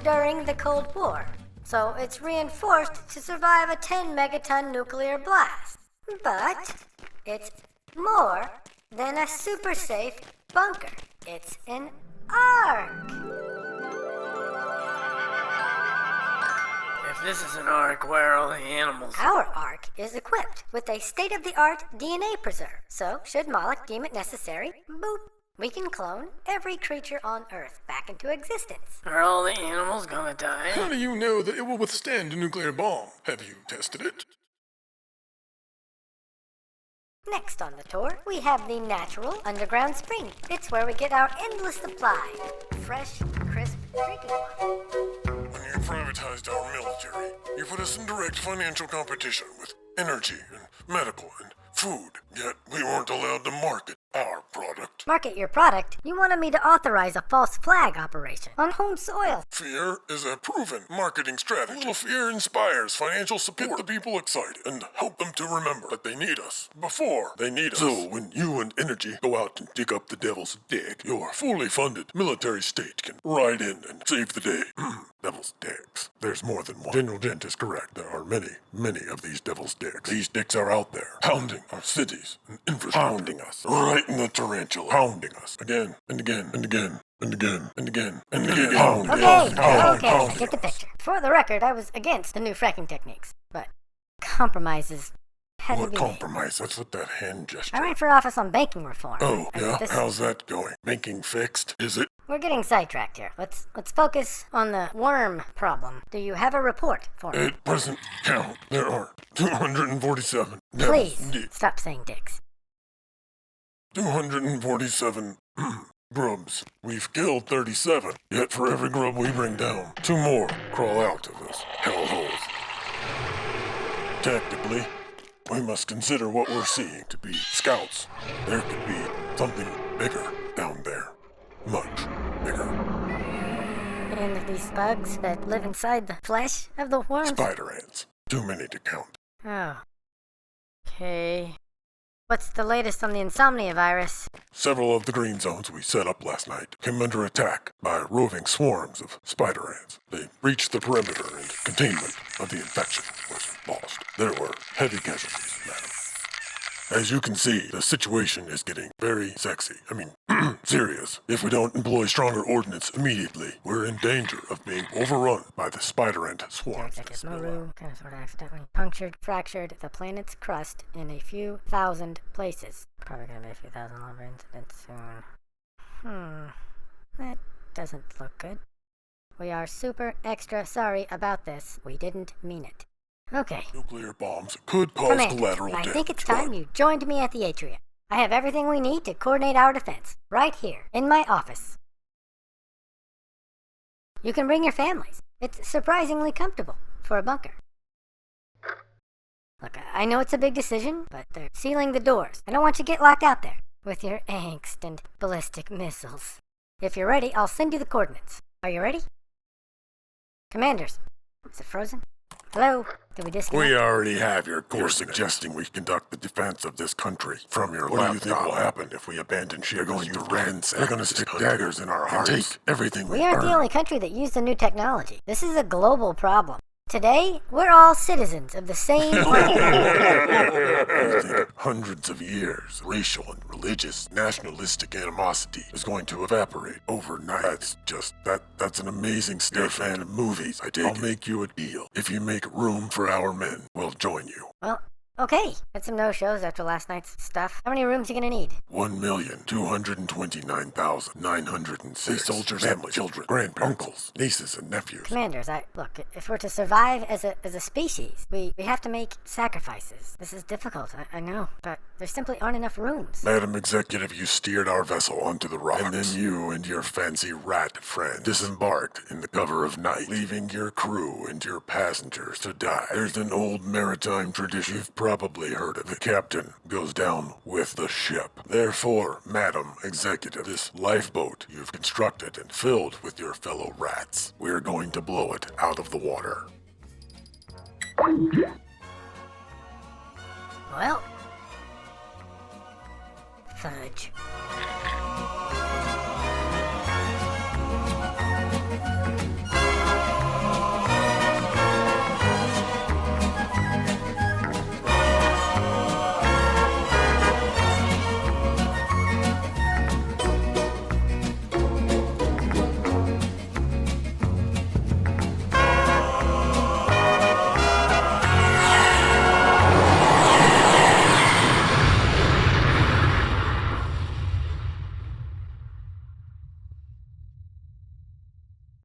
During the Cold War, so it's reinforced to survive a 10-megaton nuclear blast. But it's more than a super safe bunker. It's an Ark. If this is an Ark, where are all the animals? Our Ark is equipped with a state-of-the-art DNA preserve, so should Moloch deem it necessary, boop, we can clone every creature on Earth back into existence. Are all the animals gonna die? How do you know that it will withstand a nuclear bomb? Have you tested it? Next on the tour, we have the natural underground spring. It's where we get our endless supply of fresh, crisp drinking water. When you privatized our military, you put us in direct financial competition with energy and medical and food. Yet we weren't allowed to market our product. Market your product? You wanted me to authorize a false flag operation on home soil. Fear is a proven marketing strategy. A little fear inspires financial support, get the people excited, and help them to remember that they need us before they need us. So when you and Energy go out and dig up the devil's dig, your fully funded military state can ride in and save the day. Devil's digs. There's more than one. General Dent is correct. There are many, many of these devil's digs. These dicks are out there, hounding our cities and infrastructure. Hounding us. Right in the tarantula. Hounding us. Again, and again, and again, and again, and again, and again. Hounding us. Okay, I get the picture. For the record, I was against the new fracking techniques, but compromises had to What be compromise? What's with that hand gesture? made. I ran for office on banking reform. Oh, And yeah? this- How's that going? Making fixed? Is it? We're getting sidetracked here. Let's focus on the worm problem. Do you have a report for me? At present count, there are 247 Please, dicks. stop saying dicks. 247 grubs. We've killed 37, yet for every grub we bring down, 2 more crawl out of this hellholes. Tactically, we must consider what we're seeing to be scouts. There could be something bigger down there. Much bigger. And these bugs that live inside the flesh of the worms? Spider ants. Too many to count. Oh. Okay. What's the latest on the insomnia virus? Several of the green zones we set up last night came under attack by roving swarms of spider ants. They breached the perimeter and containment of the infection was lost. There were heavy casualties, madam. As you can see, the situation is getting very sexy. Serious. If we don't employ stronger ordnance immediately, we're in danger of being overrun by the spider ant swarms. Maru kind of sort of accidentally punctured, fractured the planet's crust in a few thousand places. Probably gonna be a few thousand lumber incidents soon. That doesn't look good. We are super extra sorry about this. We didn't mean it. Okay. Nuclear bombs could cause Commander, collateral damage. I think it's time you joined me at the Atrium. I have everything we need to coordinate our defense, right here, in my office. You can bring your families. It's surprisingly comfortable for a bunker. Look, I know it's a big decision, but they're sealing the doors. I don't want you to get locked out there with your angst and ballistic missiles. If you're ready, I'll send you the coordinates. Are you ready? Commanders, is it frozen? Hello? Did we disconnect? We already have your course suggesting we conduct the defense of this country from your laptop. What do you think will happen if we abandon ship? They're going to ransack. They're going to stick daggers in our hearts. Take everything we aren't the only country that used the new technology. This is a global problem. Today, we're all citizens of the same planet. You think hundreds of years, racial and religious, nationalistic animosity is going to evaporate overnight. That's an amazing step. You're a fan of movies, I take I'll make you a deal. If you make room for our men, we'll join you. Well, Okay, had some no-shows after last night's stuff. How many rooms you gonna need? 1,229,906 soldiers, family, children, grandparents, uncles, nieces, and nephews. Commanders, look, if we're to survive as a species, we have to make sacrifices. This is difficult, I know, but there simply aren't enough rooms. Madam Executive, you steered our vessel onto the rocks, and then you and your fancy rat friend disembarked in the cover of night, leaving your crew and your passengers to die. There's an old maritime tradition you've probably heard of. The captain goes down with the ship. Therefore, Madam Executive, this lifeboat you've constructed and filled with your fellow rats, we're going to blow it out of the water. Well, fudge.